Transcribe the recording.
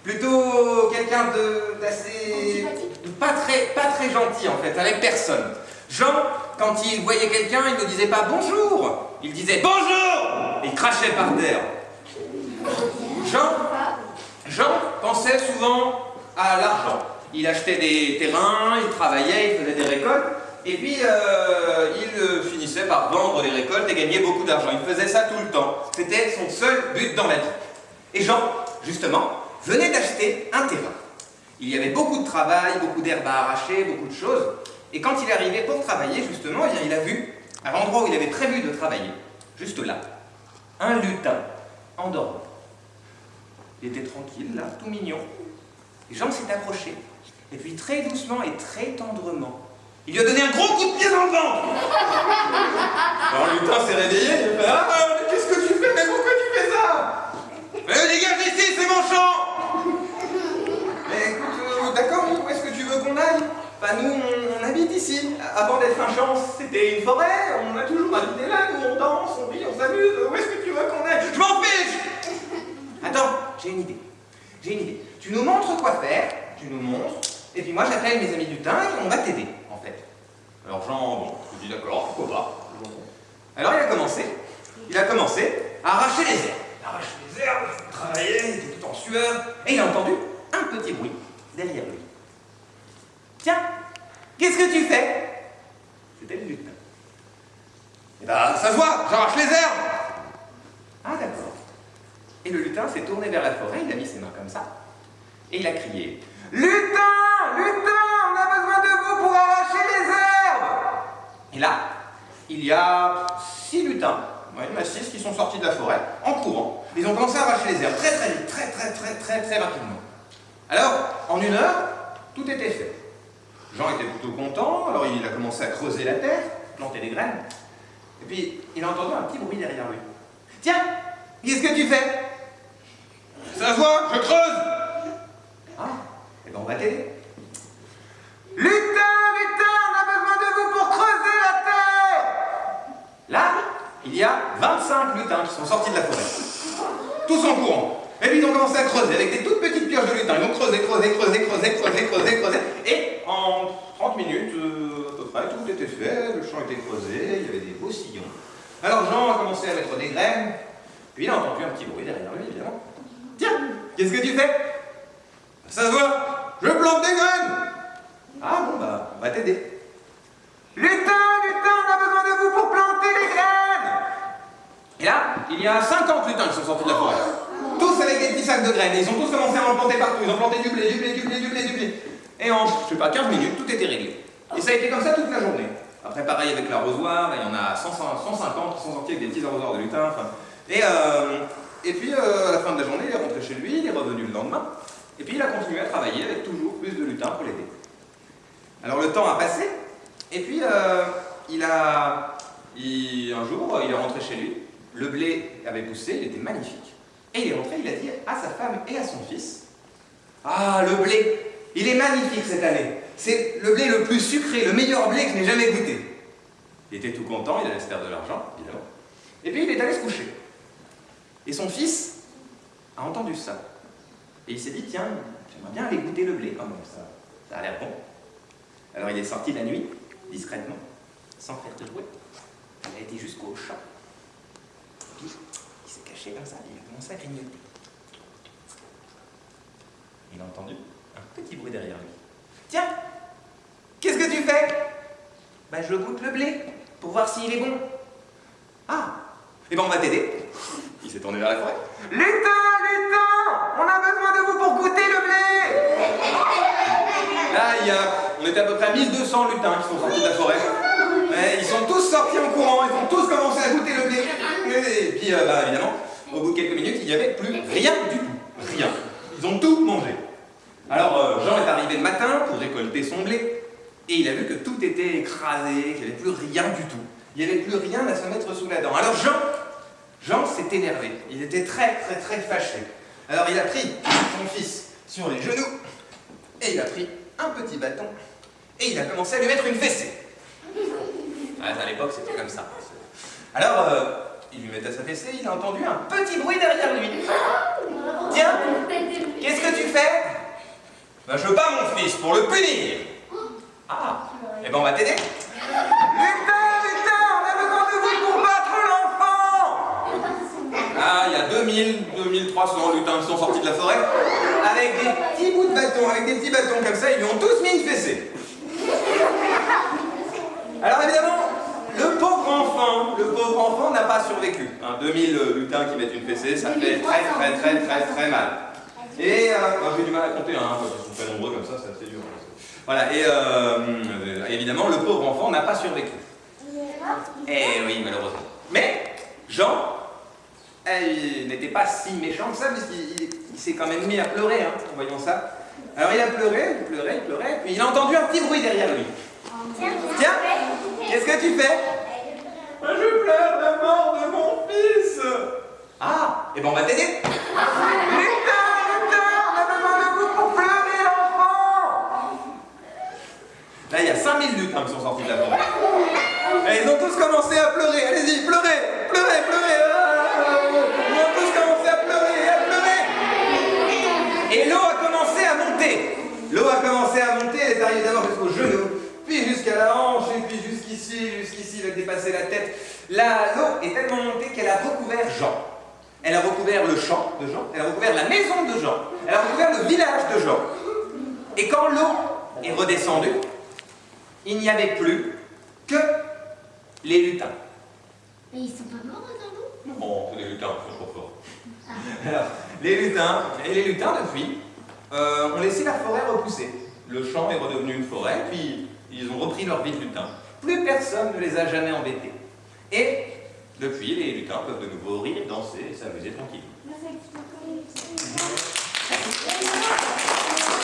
Plutôt quelqu'un d'assez... pas très gentil en fait, avec personne. Jean, quand il voyait quelqu'un, il ne disait pas bonjour, il disait bonjour, et il crachait par terre. Jean pensait souvent à l'argent. Il achetait des terrains, il travaillait, il faisait des récoltes, et puis il finissait par vendre les récoltes et gagner beaucoup d'argent. Il faisait ça tout le temps. C'était son seul but dans la vie. Et Jean, justement, venait d'acheter un terrain. Il y avait beaucoup de travail, beaucoup d'herbes à arracher, beaucoup de choses. Et quand il est arrivé pour travailler, justement, eh bien, il a vu, à l'endroit où il avait prévu de travailler, juste là, un lutin endormi. Il était tranquille, là, tout mignon. Et Jean s'est approché. Et puis, très doucement et très tendrement, il lui a donné un gros coup de pied dans le ventre. Alors, le lutin s'est réveillé, il a fait « Ah, mais qu'est-ce que tu fais? Mais pourquoi tu fais ça? Mais dégage d'ici, c'est mon champ !» Mais écoute, d'accord, où est-ce que tu veux qu'on aille? Enfin, nous, on habite ici. Avant d'être un champ, c'était une forêt. On a toujours habité là, nous, on danse, on rit, on s'amuse. Où est-ce que tu veux qu'on aille? Je m'en fiche! Attends, j'ai une idée. Tu nous montres quoi faire, tu nous montres, et puis moi j'appelle mes amis du thym et on va t'aider, en fait. Alors Jean, bon, je dis d'accord, pourquoi pas. Alors il a commencé à arracher les herbes. Il arrache les herbes, il travaillait, il était tout en sueur, et il a entendu un petit bruit derrière lui. Tiens, qu'est-ce que tu fais? C'était le lutin. Eh ben, ça se voit, j'arrache les herbes. Ah d'accord. Et le lutin s'est tourné vers la forêt, il a mis ses mains comme ça, et il a crié « Lutin! Lutin! On a besoin de vous pour arracher les herbes !» Et là, il y a 6 lutins, ouais, il y en a 6 qui sont sortis de la forêt, en courant. Ils ont commencé à arracher les herbes très très vite, très rapidement. Alors, en 1 heure, tout était fait. Jean était plutôt content, alors il a commencé à creuser la terre, planter des graines, et puis il a entendu un petit bruit derrière lui. « Tiens! Qu'est-ce que tu fais? » Ça se voit, je creuse. Ah, eh ben on va t'aider. Lutin, lutin, on a besoin de vous pour creuser la terre. Là, il y a 25 lutins qui sont sortis de la forêt. Tous en courant. Et puis ils ont commencé à creuser avec des toutes petites pioches de lutin. Ils ont creusé. Et en 30 minutes, à peu près, tout était fait. Le champ était creusé, il y avait des beaux sillons. Alors Jean a commencé à mettre des graines. Puis il a entendu un petit bruit derrière lui, évidemment. Tiens, qu'est-ce que tu fais? Ça se voit, je plante des graines. Ah bon, bah, on va t'aider. Lutin, lutin, on a besoin de vous pour planter les graines. Et là, il y a 50 lutins qui sont sortis de la forêt. Tous avec des petits sacs de graines. Ils ont tous commencé à en planter partout. Ils ont planté du blé. Et en, je sais pas, 15 minutes, tout était réglé. Et ça a été comme ça toute la journée. Après, pareil avec l'arrosoir, il y en a 150 qui sont sortis avec des petits arrosoirs de lutins. Enfin, et puis, à la fin de la journée, il est rentré chez lui, il est revenu le lendemain, et puis il a continué à travailler avec toujours plus de lutins pour l'aider. Alors le temps a passé, et puis un jour, il est rentré chez lui, le blé avait poussé, il était magnifique, et il est rentré, il a dit à sa femme et à son fils, « Ah, le blé, il est magnifique cette année, c'est le blé le plus sucré, le meilleur blé que je n'ai jamais goûté. » Il était tout content, il allait se faire de l'argent, évidemment, et puis il est allé se coucher. Et son fils a entendu ça. Et il s'est dit, tiens, j'aimerais bien aller goûter le blé quand même, ça a l'air bon. Alors il est sorti la nuit, discrètement, sans faire de bruit. Il a été jusqu'au champ. Puis il s'est caché comme ça, il a commencé à grignoter. Il a entendu un petit bruit derrière lui. Tiens, qu'est-ce que tu fais? Ben je goûte le blé, pour voir s'il est bon. Ah, eh ben on va t'aider. Il s'est tourné vers la forêt. Lutin, lutin, on a besoin de vous pour goûter le blé. Là, on était à peu près 1200 lutins qui sont sortis de la forêt. Ouais, ils sont tous sortis en courant, ils ont tous commencé à goûter le blé. Et puis, évidemment, au bout de quelques minutes, il n'y avait plus rien du tout. Rien. Ils ont tout mangé. Alors, Jean est arrivé le matin pour récolter son blé. Et il a vu que tout était écrasé, qu'il n'y avait plus rien du tout. Il n'y avait plus rien à se mettre sous la dent. Alors Jean s'est énervé. Il était très fâché. Alors il a pris son fils sur les genoux, et il a pris un petit bâton, et il a commencé à lui mettre une fessée. À l'époque, c'était comme ça. Alors, il lui mettait sa fessée, il a entendu un petit bruit derrière lui. Tiens, qu'est-ce que tu fais? Ben, je veux pas mon fils pour le punir. Ah, eh ben on va t'aider. Lutin, lutin, on a besoin de vous pour battre l'enfant. Ah, il y a 2300 lutins qui sont sortis de la forêt avec des petits bouts de bâton, avec des petits bâtons comme ça, ils lui ont tous mis une fessée. Alors évidemment, le pauvre enfant n'a pas survécu. 2000 lutins qui mettent une fessée, ça fait très mal. Et j'ai du mal à compter, parce qu'ils sont très nombreux comme ça, c'est assez dur. Voilà, et évidemment, le pauvre enfant n'a pas survécu. Eh oui, malheureusement. Mais Jean, il n'était pas si méchant que ça, puisqu'il s'est quand même mis à pleurer, en voyant ça. Alors il a pleuré, puis il a entendu un petit bruit derrière lui. Tiens, qu'est-ce que tu fais? Je pleure la mort de mon fils. Ah, et ben on va t'aider. Lutin, on a besoin de vous pour pleurer l'enfant. Là, il y a 5000 lutins qui sont sortis de la forêt. Et ils ont tous commencé à pleurer. Allez-y, pleurez. Ils ont tous commencé à pleurer. Et l'eau a commencé à monter. Elle est arrivée d'abord jusqu'au genou, puis jusqu'à la hanche, et puis jusqu'ici, elle a dépassé la tête. Là, l'eau est tellement montée qu'elle a recouvert Jean. Elle a recouvert le champ de Jean, elle a recouvert la maison de Jean, elle a recouvert le village de Jean. Et quand l'eau est redescendue, il n'y avait plus que les lutins. Mais ils sont pas morts dans l'eau? Non, c'est les lutins, ils sont trop forts. Alors, les lutins, depuis, ont laissé la forêt repousser. Le champ est redevenu une forêt, puis ils ont repris leur vie de lutins. Plus personne ne les a jamais embêtés. Et depuis, les lutins peuvent de nouveau rire, danser et s'amuser tranquillement.